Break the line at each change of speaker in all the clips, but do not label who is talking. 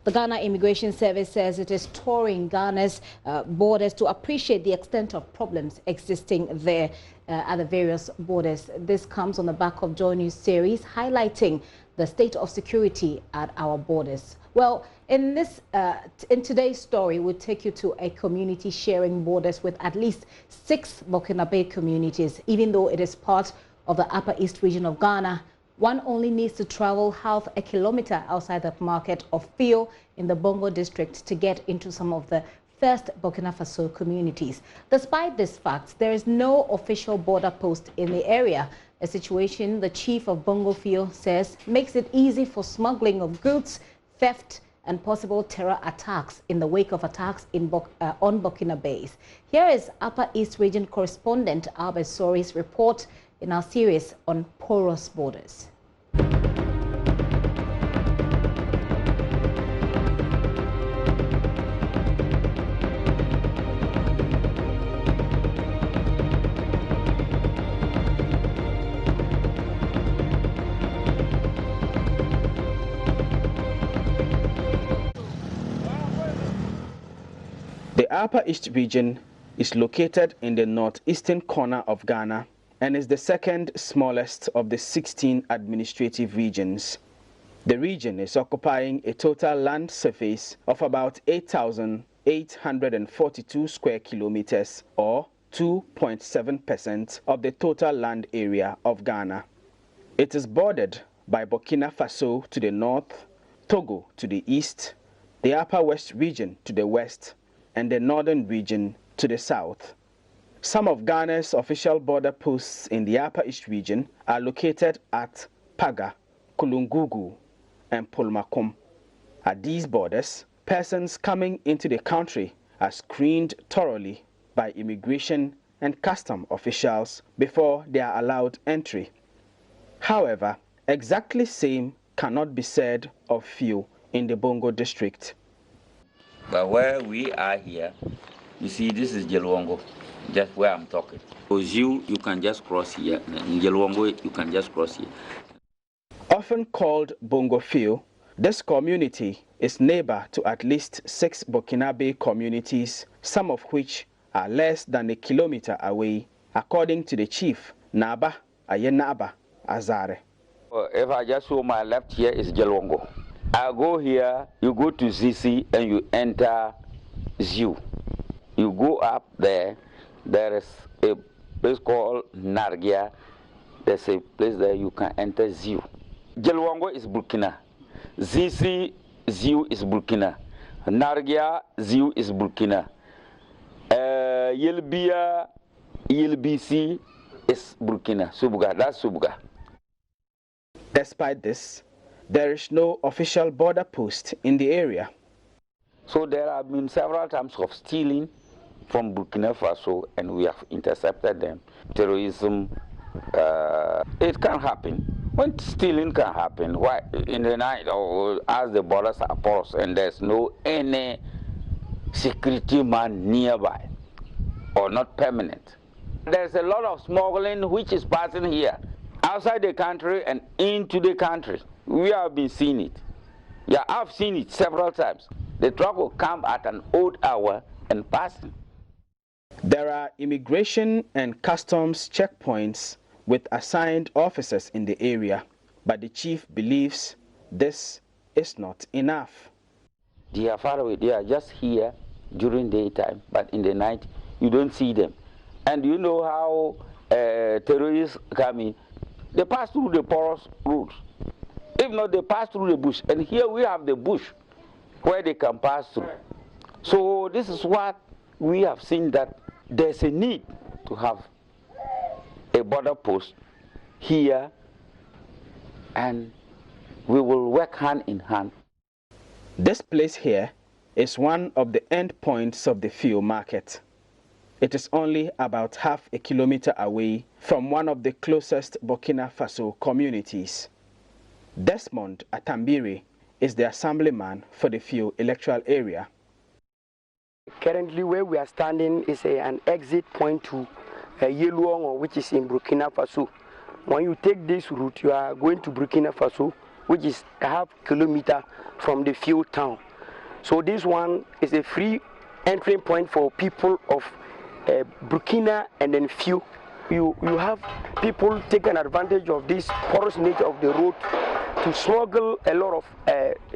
The Ghana Immigration Service says it is touring Ghana's borders to appreciate the extent of problems existing there at the various borders. This comes on the back of JoyNews series highlighting the state of security at our borders. Well, in today's story, we'll take you to a community sharing borders with at least 6 Burkinabe communities. Even though it is part of the Upper East region of Ghana, one only needs to travel half a kilometer outside the market of Fio in the Bongo district to get into some of the first Burkina Faso communities. Despite this fact, there is no official border post in the area, a situation the chief of Bongo Fio says makes it easy for smuggling of goods, theft, and possible terror attacks in the wake of attacks on Burkinabe. Here is Upper East Region correspondent Albert Sori's report in our series on porous borders.
The Upper East region is located in the northeastern corner of Ghana and is the second smallest of the 16 administrative regions. The region is occupying a total land surface of about 8,842 square kilometers, or 2.7% of the total land area of Ghana. It is bordered by Burkina Faso to the north, Togo to the east, the Upper West region to the west, and the northern region to the south. Some of Ghana's official border posts in the Upper East region are located at Paga, Kulungugu, and Polmakum. At these borders, persons coming into the country are screened thoroughly by immigration and custom officials before they are allowed entry. However, exactly same cannot be said of Fio in the Bongo district.
But where we are here, you see, this is Jelwongo, just where I'm talking. For you can just cross here. In Jelwongo, you can just cross here.
Often called Bongo Fio, this community is neighbor to at least 6 Burkinabe communities, some of which are less than a kilometer away, according to the chief, Naba Ayenaba Azare.
If I just show my left here is Jelwongo. I go here, you go to ZC and you enter Ziu. You go up there, there is a place called Nargia. There's a place there you can enter Ziu. Jelwongo is Burkina. ZC, Ziu is Burkina. Nargia, Ziu is Burkina. Yelbia, Yelbisi is Burkina. Subga, that's Subga.
Despite this, there is no official border post in the area.
So there have been several times of stealing from Burkina Faso, and we have intercepted them. Terrorism, it can happen. When stealing can happen, why in the night or as the borders are porous and there's no any security man nearby or not permanent. There's a lot of smuggling which is passing here, outside the country and into the country. We have been seeing it. Yeah, I've seen it several times. The truck will come at an odd hour and pass.
There are immigration and customs checkpoints with assigned officers in the area, but the chief believes this is not enough.
They are far away. They are just here during daytime, but in the night you don't see them. And you know how terrorists come in? They pass through the porous route. If not, they pass through the bush. And here we have the bush where they can pass through. So this is what we have seen, that there's a need to have a border post here, and we will work hand in hand.
This place here is one of the endpoints of the Fio market. It is only about half a kilometer away from one of the closest Burkina Faso communities. Desmond Atambiri is the assemblyman for the Fio electoral area.
Currently where we are standing is an exit point to Yeluongo, which is in Burkina Faso. When you take this route, you are going to Burkina Faso. which is a half kilometer from the field town. So this one is a free entry point for people of Burkina and then few. You have people taking advantage of this porous nature of the road to smuggle a lot of,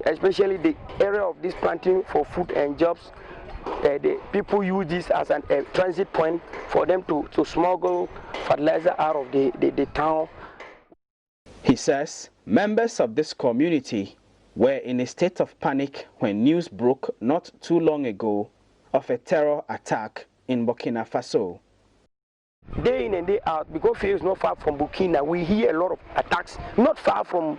especially the area of this planting for food and jobs. The people use this as a transit point for them to smuggle fertilizer out of the town.
He says members of this community were in a state of panic when news broke not too long ago of a terror attack in Burkina Faso.
Day in and day out, because Faso is not far from Burkina, we hear a lot of attacks not far from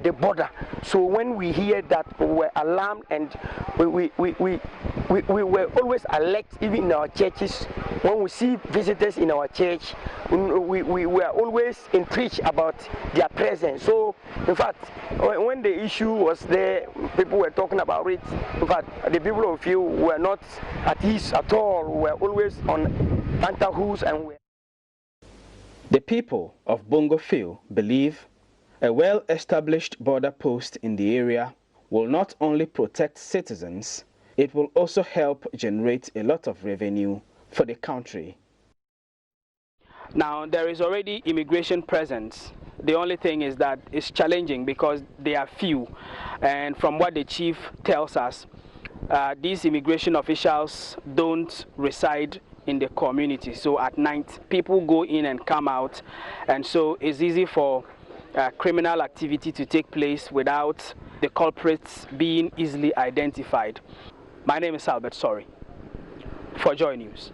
the border. So when we hear that, we were alarmed, and we were always alert, even in our churches. When we see visitors in our church, we were always intrigued about their presence. So in fact, when the issue was there, people were talking about it. In fact, the people of Faso were not at ease at all. We were always on tenterhooks, and
the people of Bongo Fio believe a well-established border post in the area will not only protect citizens, it will also help generate a lot of revenue for the country. Now, there is already immigration presence. The only thing is that it's challenging because they are few. And from what the chief tells us, these immigration officials don't reside in the community. So at night, people go in and come out. And so it's easy for criminal activity to take place without the culprits being easily identified. My name is Albert Sorry for Joy News.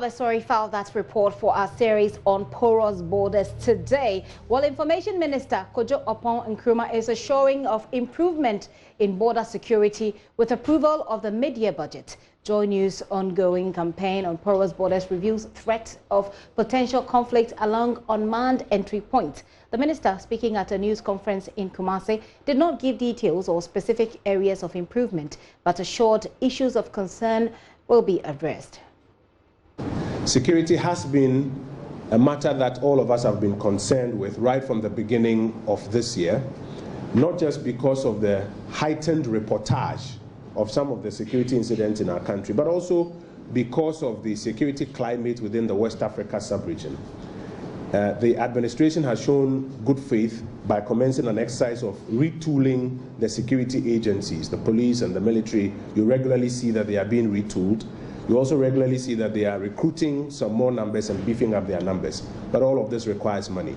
Sorry, filed that report for our series on porous borders today. Well, Information Minister Kojo Oppong Nkrumah is assuring of improvement in border security with approval of the mid-year budget. Joy News' ongoing campaign on porous borders reveals threat of potential conflict along unmanned entry points. The minister, speaking at a news conference in Kumasi, did not give details or specific areas of improvement, but assured issues of concern will be addressed.
Security has been a matter that all of us have been concerned with right from the beginning of this year, not just because of the heightened reportage of some of the security incidents in our country, but also because of the security climate within the West Africa sub-region. The administration has shown good faith by commencing an exercise of retooling the security agencies, the police and the military. You regularly see that they are being retooled. You also regularly see that they are recruiting some more numbers and beefing up their numbers. But all of this requires money.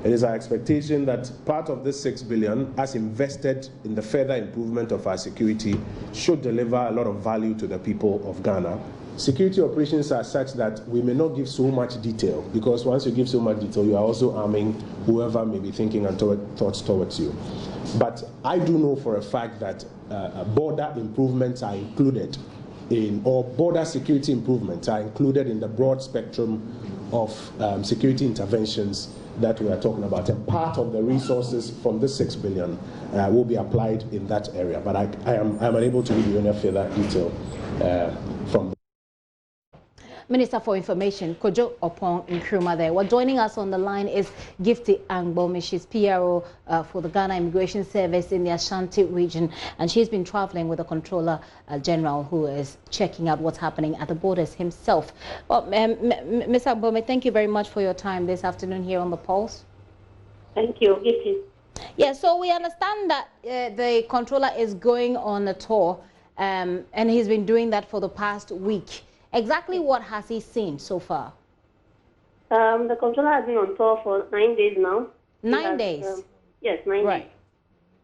It is our expectation that part of this 6 billion, as invested in the further improvement of our security, should deliver a lot of value to the people of Ghana. Security operations are such that we may not give so much detail, because once you give so much detail, you are also arming whoever may be thinking and thoughts towards you. But I do know for a fact that border improvements are included or border security improvements are included in the broad spectrum of security interventions that we are talking about. And part of the resources from this 6 billion will be applied in that area. But I am unable to give you any further detail from
Minister for Information, Kojo Oppong Nkrumah there. Well, joining us on the line is Gifty Angbomi. She's PRO for the Ghana Immigration Service in the Ashanti region, and she's been traveling with the Controller General, who is checking out what's happening at the borders himself. Well, Ms. Angbomi, thank you very much for your time this afternoon here on the Pulse.
Thank you, Gifty.
Yeah, so we understand that the Controller is going on a tour, and he's been doing that for the past week. Exactly what has he seen so far?
The controller has been on tour for 9 days now.
9 days?
Yes, 9 days.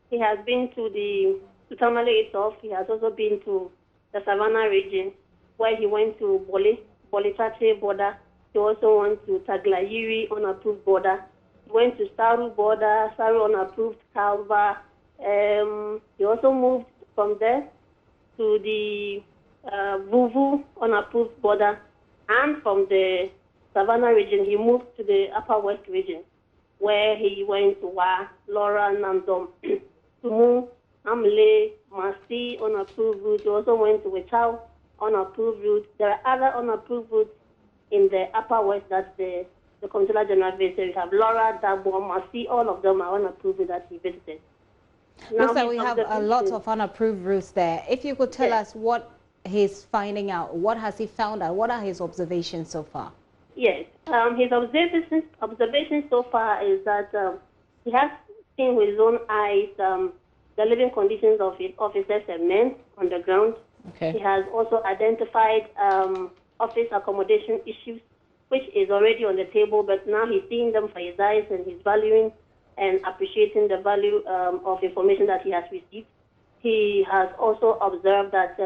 He has been to Tamale itself. He has also been to the Savannah region, where he went to Bolitate border. He also went to Taglayiri unapproved border. He went to Saru border, Saru unapproved Kalva. He also moved from there to the Vuvu unapproved border, and from the Savannah region, he moved to the Upper West region, where he went to Wa, Laura, Namdom, Tumu, Amle, Masi unapproved route. He also went to Wechau unapproved route. There are other unapproved routes in the Upper West that the Controller General visited. We have Laura, Dabo, Masi, all of them are unapproved routes that he visited.
Looks like we have a lot of unapproved routes there. If you could tell us what he's finding out, what has he found out, what are his observations so far?
Yes, his observations so far is that he has seen with his own eyes the living conditions of his officers and men on the ground.
Okay.
He has also identified office accommodation issues, which is already on the table, but now he's seeing them for his eyes, and he's valuing and appreciating the value of information that he has received. He has also observed that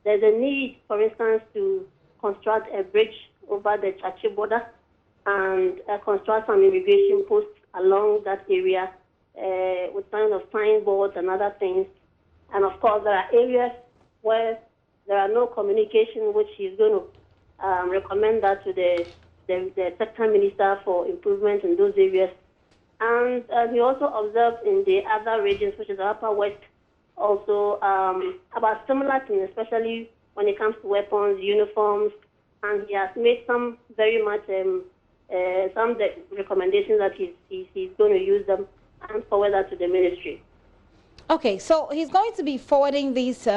there's a need, for instance, to construct a bridge over the Chachi border and construct some immigration posts along that area with kind of signboards and other things. And of course, there are areas where there are no communication, which he's going to recommend that to the sector minister for improvement in those areas. And he also observed in the other regions, which is the Upper West, also about similar things, especially when it comes to weapons, uniforms, and he has made some very much some recommendations that he's going to use them and forward that to the ministry.
Okay, so he's going to be forwarding these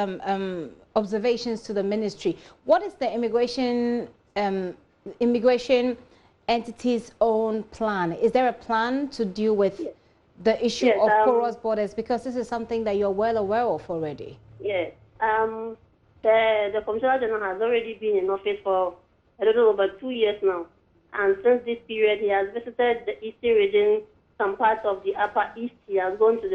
observations to the ministry. What is the immigration entity's own plan? Is there a plan to deal with the issue of porous borders? Because this is something that you're well aware of already.
Yes. The Comptroller General has already been in office for a little over 2 years now. And since this period, he has visited the Eastern region, some parts of the Upper East. He has gone to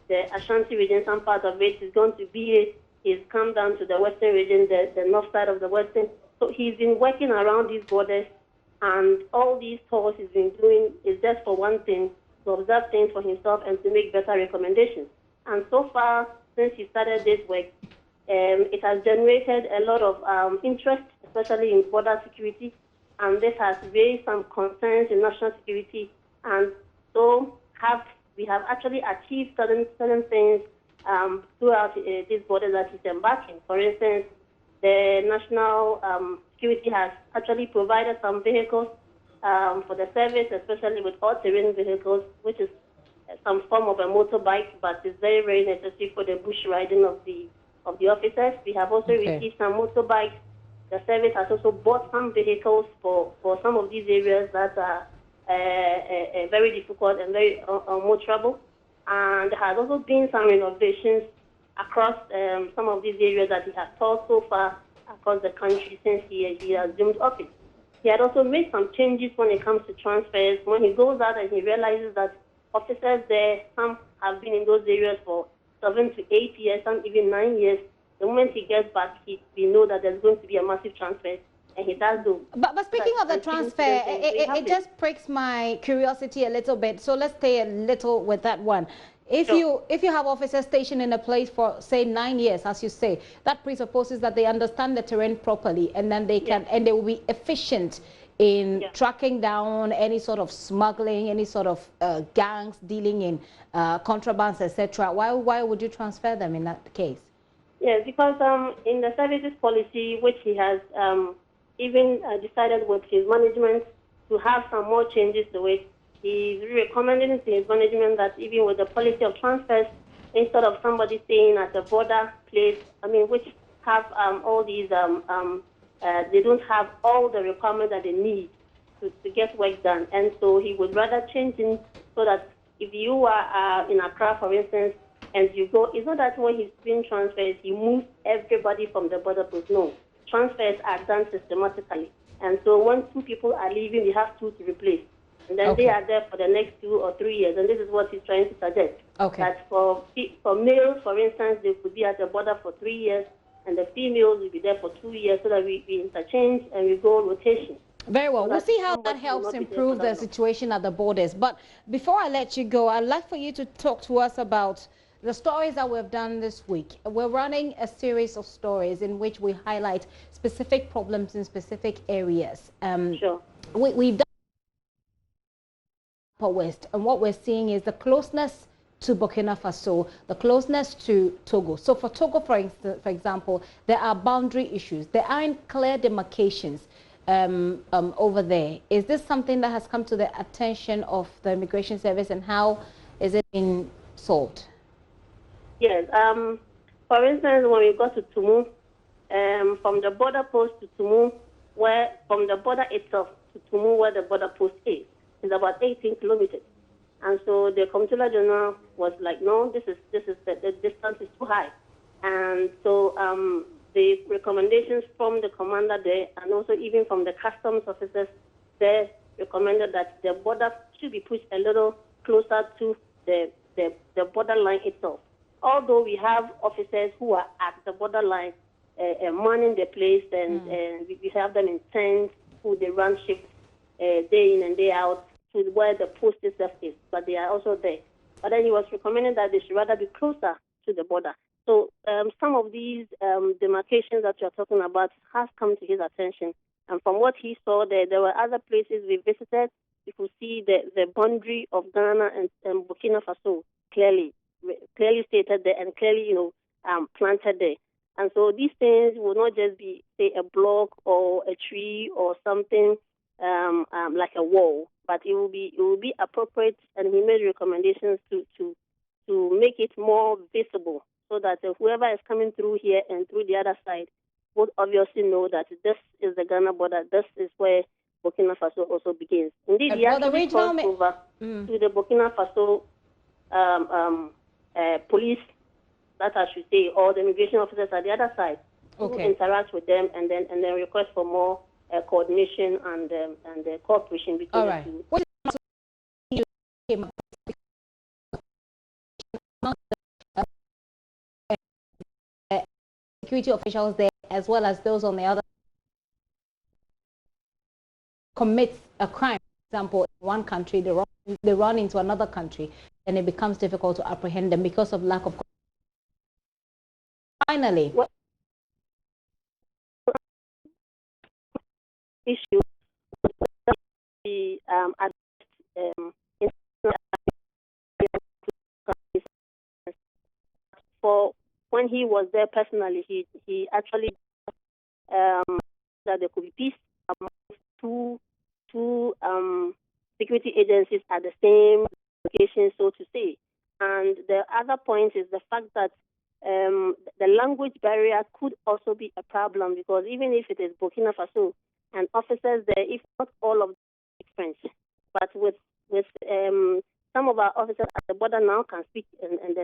the Ashanti region, some part of it. He's gone to BA. He's come down to the Western region, the north side of the Western. So he's been working around these borders. And all these tours he's been doing is just for one thing, to observe things for himself and to make better recommendations. And so far, since he started this work, it has generated a lot of interest, especially in border security, and this has raised some concerns in national security. And so we have actually achieved certain things throughout these borders that he's embarking. For instance, the national security has actually provided some vehicles for the service, especially with all-terrain vehicles, which is some form of a motorbike, but it's very, very necessary for the bush riding of the officers. We have also received some motorbikes. The service has also bought some vehicles for some of these areas that are very difficult and very unmotorable. And there has also been some renovations across some of these areas that he has taught so far across the country since he assumed office. He had also made some changes when it comes to transfers. When he goes out and he realizes that officers there, some have been in those areas for 7 to 8 years, some even 9 years. The moment he gets back, we know that there's going to be a massive transfer, and he does do.
But speaking of the transfer, it just pricks my curiosity a little bit. So let's stay a little with that one. If you have officers stationed in a place for, say, 9 years, as you say, that presupposes that they understand the terrain properly, and then they can, and they will be efficient in tracking down any sort of smuggling, any sort of gangs dealing in contrabands, etc. Why would you transfer them in that case?
Yes, because in the services policy, which he has even decided with his management to have some more changes to it, he's recommending to his management that even with the policy of transfers, instead of somebody staying at the border place, which have all these, they don't have all the requirements that they need to get work done. And so he would rather change it so that if you are in Accra, for instance, and you go, it's not that when he's doing transfers, he moves everybody from the border post. No, transfers are done systematically. And so when 2 people are leaving, we have 2 to replace. And then they are there for the next 2 or 3 years. And this is what he's trying to suggest. That for males, for instance, they could be at the border for 3 years, and the females will be there for 2 years, so that we interchange and we go rotation.
Very well. We'll see how that helps improve the situation at the borders. But before I let you go, I'd like for you to talk to us about the stories that we've done this week, we're running a series of stories in which we highlight specific problems in specific areas.
Sure.
We've done Upper West, and what we're seeing is the closeness to Burkina Faso, the closeness to Togo. So for Togo, for example, there are boundary issues. There aren't clear demarcations over there. Is this something that has come to the attention of the Immigration Service, and how is it being solved?
Yes. For instance, when we got to Tumu, from the border post to Tumu, from the border itself to Tumu, where the border post is about 18 kilometers. And so the Comptroller General was like, no, the distance is too high. And so the recommendations from the commander there, and also even from the customs officers there, recommended that the border should be pushed a little closer to the borderline itself. Although we have officers who are at the borderline manning the place, and we have them in tents who they run shifts day in and day out to where the post itself is, but they are also there. But then he was recommending that they should rather be closer to the border. So some of these demarcations that you're talking about has come to his attention. And from what he saw there were other places we visited. You could see the boundary of Ghana and Burkina Faso clearly stated there and clearly, planted there. And so these things will not just be, say, a block or a tree or something like a wall, but it will be appropriate, and he made recommendations to make it more visible, so that whoever is coming through here and through the other side would obviously know that this is the Ghana border, this is where Burkina Faso also begins. Indeed, he actually crossed over to the Burkina Faso police, that I should say, or the immigration officers at the other side, to interact with them and then request for more coordination and cooperation between the two.
What security officials there, as well as those on the other, commit a crime, for example, in one country, they run into another country, and it becomes difficult to apprehend them because of lack of. Finally,
issue for when he was there personally, he actually that there could be peace among two security agencies at the same location, so to say. And the other point is the fact that the language barrier could also be a problem, because even if it is Burkina Faso and officers there, if not all of them speak French, but with some of our officers at the border now can speak and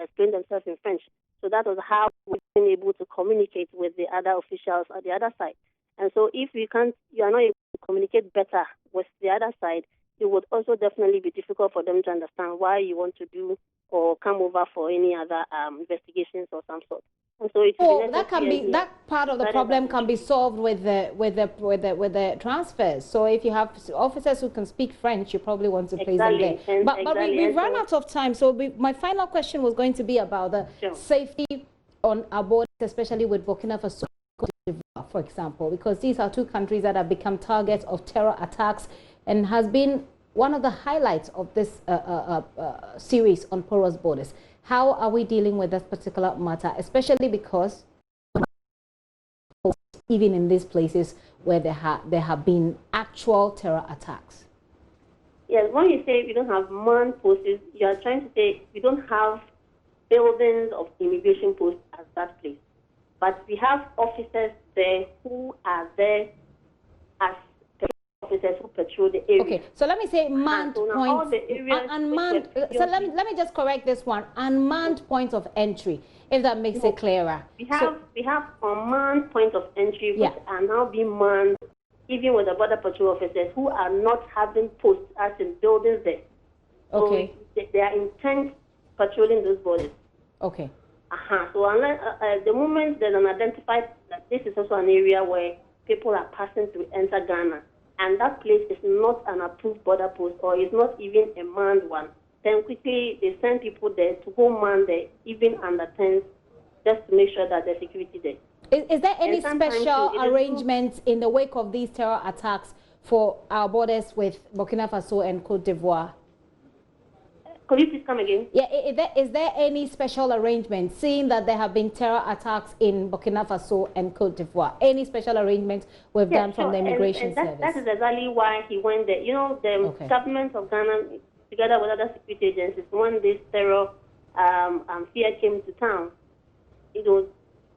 explain themselves in French. So that was how we've been able to communicate with the other officials on the other side. And so if you are not able to communicate better with the other side, it would also definitely be difficult for them to understand why you want to do or come over for any other investigations or some sort. And so
that part of the problem can be solved with the transfers. So if you have officers who can speak French, you probably want to place them there. But we've run out of time. So my final question was going to be about the safety on our borders, especially with Burkina Faso, for example, because these are two countries that have become targets of terror attacks and has been one of the highlights of this series on porous borders. How are we dealing with this particular matter, especially because even in these places where there have been actual terror attacks?
Yes, when you say we don't have manned posts, you are trying to say we don't have buildings of immigration posts at that place. But we have officers there who are there as officers who patrol the area.
Okay, so let me say manned points. Unmanned. So let me just correct this one. Unmanned points of entry, if that makes it clearer.
We have unmanned points of entry which are now being manned, even with the border patrol officers who are not having posts as in buildings there.
Okay.
So they are intent patrolling those borders.
Okay.
So unless, the moment there's an identified that this is also an area where people are passing to enter Ghana, and that place is not an approved border post or is not even a manned one, then quickly they send people there to go man there, even under tents, just to make sure that there's security there.
Is there any special arrangements in the wake of these terror attacks for our borders with Burkina Faso and Cote d'Ivoire?
Could you please come again?
Yeah, is there any special arrangements, seeing that there have been terror attacks in Burkina Faso and Cote d'Ivoire? Any special arrangements we've done from the immigration service?
That is exactly why he went there. You know, the government of Ghana, together with other security agencies, when this terror fear came to town, it was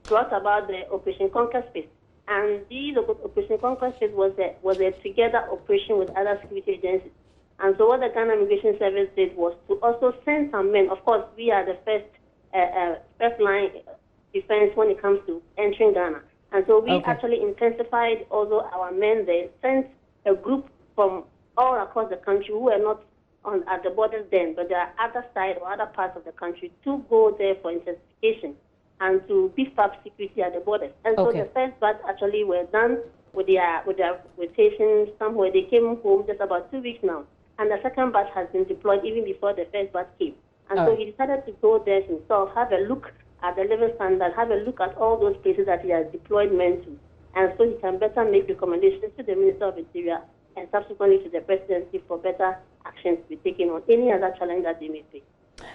brought about the Operation Conquer Space. And this Operation Conquer Space was a together operation with other security agencies. And so what the Ghana Immigration Service did was to also send some men. Of course, we are the first line defense when it comes to entering Ghana. And so we actually intensified also our men there, sent a group from all across the country who were not at the borders then, but there are other side or other parts of the country to go there for intensification and to beef up security at the borders. And so the first batch actually were done with their rotations somewhere. They came home just about 2 weeks now. And the second batch has been deployed even before the first batch came. And so he decided to go there himself, have a look at the living standard, have a look at all those places that he has deployed men to. And so he can better make recommendations to the Minister of Interior and subsequently to the Presidency for better actions to be taken on any other challenge that they may face.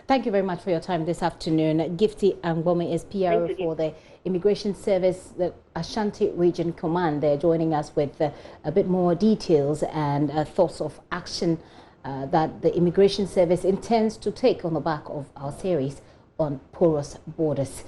Thank you very much for your time this afternoon. Gifty Angbome is PRO for the Immigration Service, the Ashanti Region Command. They're joining us with a bit more details and thoughts of action that the Immigration Service intends to take on the back of our series on porous borders.